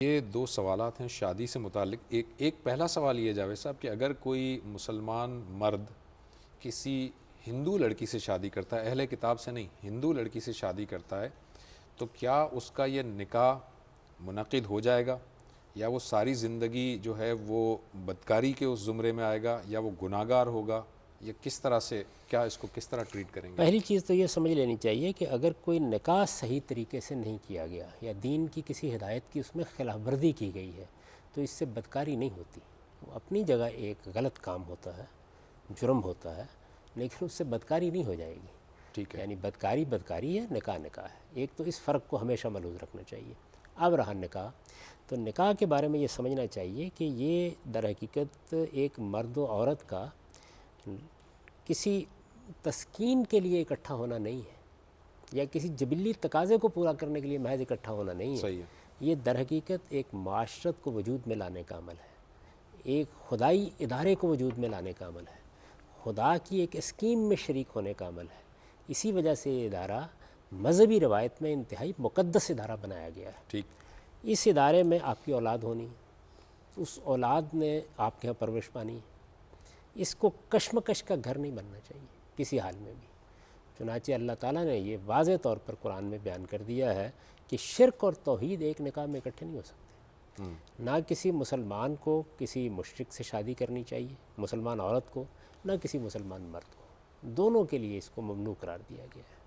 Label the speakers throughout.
Speaker 1: یہ دو سوالات ہیں شادی سے متعلق۔ ایک پہلا سوال یہ جاوید صاحب کہ اگر کوئی مسلمان مرد کسی ہندو لڑکی سے شادی کرتا ہے، اہل کتاب سے نہیں، ہندو لڑکی سے شادی کرتا ہے، تو کیا اس کا یہ نکاح منعقد ہو جائے گا، یا وہ ساری زندگی جو ہے وہ بدکاری کے اس زمرے میں آئے گا، یا وہ گناہگار ہوگا، یا کس طرح سے، کیا اس کو کس طرح ٹریٹ کریں گے؟
Speaker 2: پہلی چیز تو یہ سمجھ لینی چاہیے کہ اگر کوئی نکاح صحیح طریقے سے نہیں کیا گیا یا دین کی کسی ہدایت کی اس میں خلاف ورزی کی گئی ہے تو اس سے بدکاری نہیں ہوتی۔ وہ اپنی جگہ ایک غلط کام ہوتا ہے، جرم ہوتا ہے، لیکن اس سے بدکاری نہیں ہو جائے گی۔
Speaker 1: ٹھیک ہے،
Speaker 2: یعنی بدکاری بدکاری ہے، نکاح نکاح ہے۔ ایک تو اس فرق کو ہمیشہ ملحوظ رکھنا چاہیے۔ اب رہا نکاح، تو نکاح کے بارے میں یہ سمجھنا چاہیے کہ یہ در حقیقت ایک مرد و عورت کا کسی تسکین کے لیے اکٹھا ہونا نہیں ہے، یا کسی جبلی تقاضے کو پورا کرنے کے لیے محض اکٹھا ہونا نہیں ہے۔
Speaker 1: صحیح ہے،
Speaker 2: یہ در حقیقت ایک معاشرت کو وجود میں لانے کا عمل ہے، ایک خدائی ادارے کو وجود میں لانے کا عمل ہے، خدا کی ایک اسکیم میں شریک ہونے کا عمل ہے۔ اسی وجہ سے یہ ادارہ مذہبی روایت میں انتہائی مقدس ادارہ بنایا گیا ہے۔
Speaker 1: ٹھیک،
Speaker 2: اس ادارے میں آپ کی اولاد ہونی، اس اولاد نے آپ کے یہاں پرورش پانی، اس کو کشمکش کا گھر نہیں بننا چاہیے کسی حال میں بھی۔ چنانچہ اللہ تعالیٰ نے یہ واضح طور پر قرآن میں بیان کر دیا ہے کہ شرک اور توحید ایک نکاح میں اکٹھے نہیں ہو سکتے۔ نہ کسی مسلمان کو کسی مشرک سے شادی کرنی چاہیے، مسلمان عورت کو، نہ کسی مسلمان مرد کو، دونوں کے لیے اس کو ممنوع قرار دیا گیا ہے۔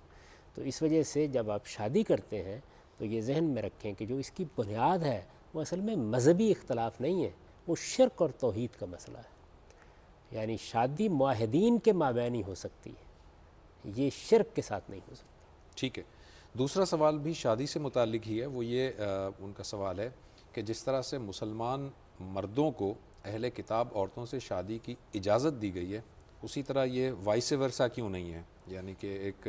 Speaker 2: تو اس وجہ سے جب آپ شادی کرتے ہیں تو یہ ذہن میں رکھیں کہ جو اس کی بنیاد ہے وہ اصل میں مذہبی اختلاف نہیں ہے، وہ شرک اور توحید کا مسئلہ ہے۔ یعنی شادی معاہدین کے مابین ہی ہو سکتی ہے، یہ شرک کے ساتھ نہیں ہو سکتی۔
Speaker 1: ٹھیک ہے۔ دوسرا سوال بھی شادی سے متعلق ہی ہے، وہ یہ ان کا سوال ہے کہ جس طرح سے مسلمان مردوں کو اہل کتاب عورتوں سے شادی کی اجازت دی گئی ہے، اسی طرح یہ وائس ورثہ کیوں نہیں ہے؟ یعنی کہ ایک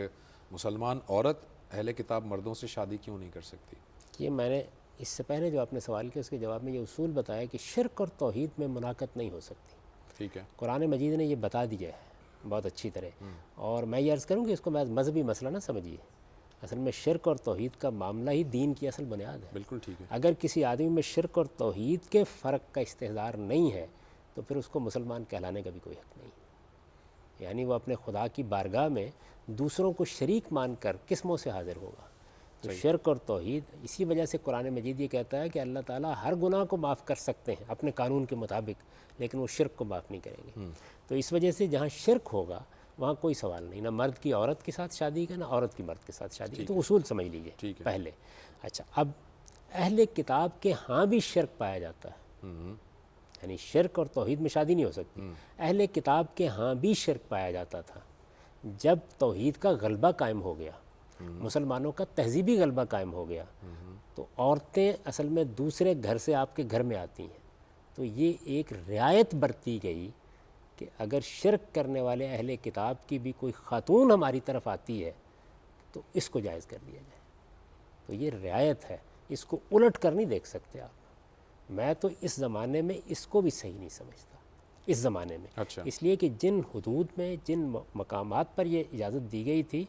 Speaker 1: مسلمان عورت اہل کتاب مردوں سے شادی کیوں نہیں کر سکتی؟
Speaker 2: یہ میں نے اس سے پہلے جو آپ نے سوال کیا اس کے جواب میں یہ اصول بتایا کہ شرک اور توحید میں مناقضت نہیں ہو سکتی۔
Speaker 1: ٹھیک ہے،
Speaker 2: قرآن مجید نے یہ بتا دیا ہے بہت اچھی طرح، اور میں یہ عرض کروں کہ اس کو مذہبی مسئلہ نہ سمجھیے۔ اصل میں شرک اور توحید کا معاملہ ہی دین کی اصل بنیاد ہے۔
Speaker 1: بالکل ٹھیک ہے،
Speaker 2: اگر کسی آدمی میں شرک اور توحید کے فرق کا استحضار نہیں ہے تو پھر اس کو مسلمان کہلانے کا بھی کوئی حق نہیں۔ یعنی وہ اپنے خدا کی بارگاہ میں دوسروں کو شریک مان کر قسموں سے حاضر ہوگا۔ تو شرک اور توحید، اسی وجہ سے قرآن مجید یہ کہتا ہے کہ اللہ تعالیٰ ہر گناہ کو معاف کر سکتے ہیں اپنے قانون کے مطابق، لیکن وہ شرک کو معاف نہیں کریں گے۔ تو اس وجہ سے جہاں شرک ہوگا وہاں کوئی سوال نہیں، نہ مرد کی عورت کے ساتھ شادی کا، نہ عورت کی مرد کے ساتھ شادی کا۔ تو اصول سمجھ لیجئے
Speaker 1: ٹھیک ہے،
Speaker 2: پہلے۔ اچھا، اب اہل کتاب کے ہاں بھی شرک پایا جاتا ہے، یعنی شرک اور توحید میں شادی نہیں ہو سکتی۔ اہل کتاب کے ہاں بھی شرک پایا جاتا تھا۔ جب توحید کا غلبہ قائم ہو گیا، مسلمانوں کا تہذیبی غلبہ قائم ہو گیا، تو عورتیں اصل میں دوسرے گھر سے آپ کے گھر میں آتی ہیں۔ تو یہ ایک رعایت برتی گئی کہ اگر شرک کرنے والے اہل کتاب کی بھی کوئی خاتون ہماری طرف آتی ہے تو اس کو جائز کر دیا جائے۔ تو یہ رعایت ہے، اس کو الٹ کر نہیں دیکھ سکتے آپ۔ میں تو اس زمانے میں اس کو بھی صحیح نہیں سمجھتا، اس زمانے میں۔
Speaker 1: اچھا،
Speaker 2: اس لیے کہ جن حدود میں، جن مقامات پر یہ اجازت دی گئی تھی،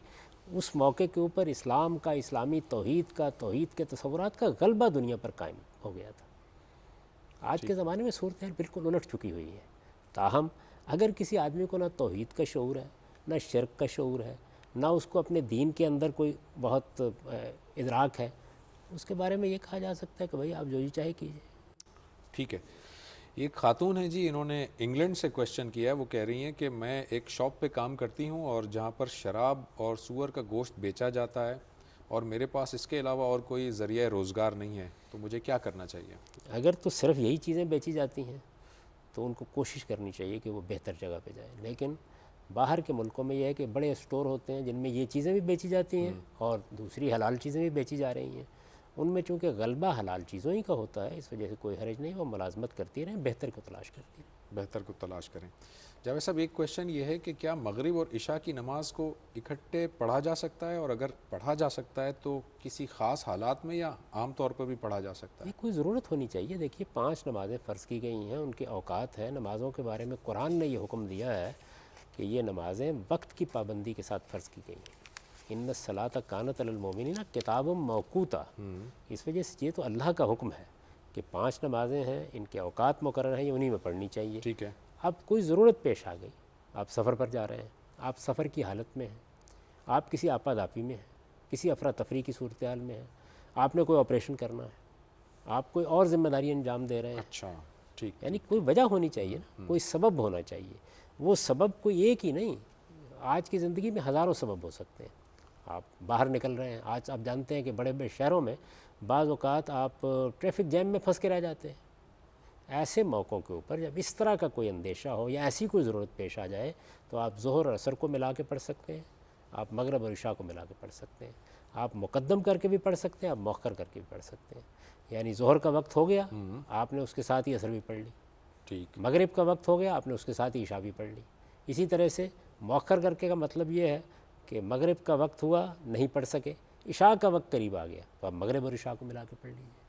Speaker 2: اس موقع کے اوپر اسلام کا، اسلامی توحید کا، توحید کے تصورات کا غلبہ دنیا پر قائم ہو گیا تھا۔ آج کے زمانے میں صورتحال بالکل الٹ چکی ہوئی ہے۔ تاہم اگر کسی آدمی کو نہ توحید کا شعور ہے، نہ شرک کا شعور ہے، نہ اس کو اپنے دین کے اندر کوئی بہت ادراک ہے، اس کے بارے میں یہ کہا جا سکتا ہے کہ بھائی آپ جو چاہے کیجیے۔
Speaker 1: ٹھیک ہے۔ ایک خاتون ہیں جی، انہوں نے انگلینڈ سے کویشچن کیا ہے، وہ کہہ رہی ہیں کہ میں ایک شاپ پہ کام کرتی ہوں اور جہاں پر شراب اور سور کا گوشت بیچا جاتا ہے، اور میرے پاس اس کے علاوہ اور کوئی ذریعہ روزگار نہیں ہے، تو مجھے کیا کرنا چاہیے؟
Speaker 2: اگر تو صرف یہی چیزیں بیچی جاتی ہیں تو ان کو کوشش کرنی چاہیے کہ وہ بہتر جگہ پہ جائیں، لیکن باہر کے ملکوں میں یہ ہے کہ بڑے اسٹور ہوتے ہیں جن میں یہ چیزیں بھی بیچی جاتی ہیں اور دوسری حلال چیزیں بھی بیچی جا رہی ہیں۔ ان میں چونکہ غلبہ حلال چیزوں ہی کا ہوتا ہے، اس وجہ سے کوئی حرج نہیں، وہ ملازمت کرتی رہیں، بہتر کو تلاش کرتی رہیں۔
Speaker 1: بہتر کو تلاش کریں۔ جاوید صاحب، ایک کویشچن یہ ہے کہ کیا مغرب اور عشاء کی نماز کو اکٹھے پڑھا جا سکتا ہے، اور اگر پڑھا جا سکتا ہے تو کسی خاص حالات میں یا عام طور پر بھی پڑھا جا سکتا ہے؟
Speaker 2: یہ کوئی ضرورت ہونی چاہیے۔ دیکھیے 5 نمازیں فرض کی گئی ہیں، ان کے اوقات ہیں۔ نمازوں کے بارے میں قرآن نے یہ حکم دیا ہے کہ یہ نمازیں وقت کی پابندی کے ساتھ فرض کی گئی ہیں۔ ان الصلاۃ کانت علی المؤمنین کتاب موقوتا۔ اس وجہ سے یہ تو اللہ کا حکم ہے کہ 5 نمازیں ہیں، ان کے اوقات مقرر ہیں، یہ انہی میں پڑھنی چاہیے۔
Speaker 1: ٹھیک ہے،
Speaker 2: اب کوئی ضرورت پیش آ گئی، آپ سفر پر جا رہے ہیں، آپ سفر کی حالت میں ہیں، آپ کسی آپاداپی میں ہیں، کسی افراتفری کی صورتحال میں ہیں، آپ نے کوئی آپریشن کرنا ہے، آپ کوئی اور ذمہ داری انجام دے رہے ہیں،
Speaker 1: اچھا ٹھیک،
Speaker 2: یعنی کوئی وجہ ہونی چاہیے نا، کوئی سبب ہونا چاہیے۔ وہ سبب کوئی ایک ہی نہیں، آج کی زندگی میں ہزاروں سبب ہو سکتے ہیں۔ آپ باہر نکل رہے ہیں، آج آپ جانتے ہیں کہ بڑے بڑے شہروں میں بعض اوقات آپ ٹریفک جیم میں پھنس کے رہ جاتے ہیں۔ ایسے موقعوں کے اوپر جب اس طرح کا کوئی اندیشہ ہو یا ایسی کوئی ضرورت پیش آ جائے تو آپ ظہر اور عصر کو ملا کے پڑھ سکتے ہیں، آپ مغرب اور عشاء کو ملا کے پڑھ سکتے ہیں، آپ مقدم کر کے بھی پڑھ سکتے ہیں، آپ مؤخر کر کے بھی پڑھ سکتے ہیں۔ یعنی ظہر کا وقت ہو گیا، آپ نے اس کے ساتھ ہی عصر بھی پڑھ لی،
Speaker 1: ٹھیک،
Speaker 2: مغرب کا وقت ہو گیا، آپ نے اس کے ساتھ ہی عشاء بھی پڑھ لی۔ اسی طرح سے مؤخر کر کے کا مطلب یہ ہے کہ مغرب کا وقت ہوا نہیں پڑھ سکے، عشاء کا وقت قریب آ گیا تو آپ مغرب اور عشاء کو ملا کے پڑھ لیجیے۔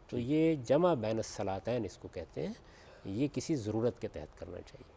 Speaker 2: تو یہ جمع بین الصلاتین اس کو کہتے ہیں، یہ کسی ضرورت کے تحت کرنا چاہیے۔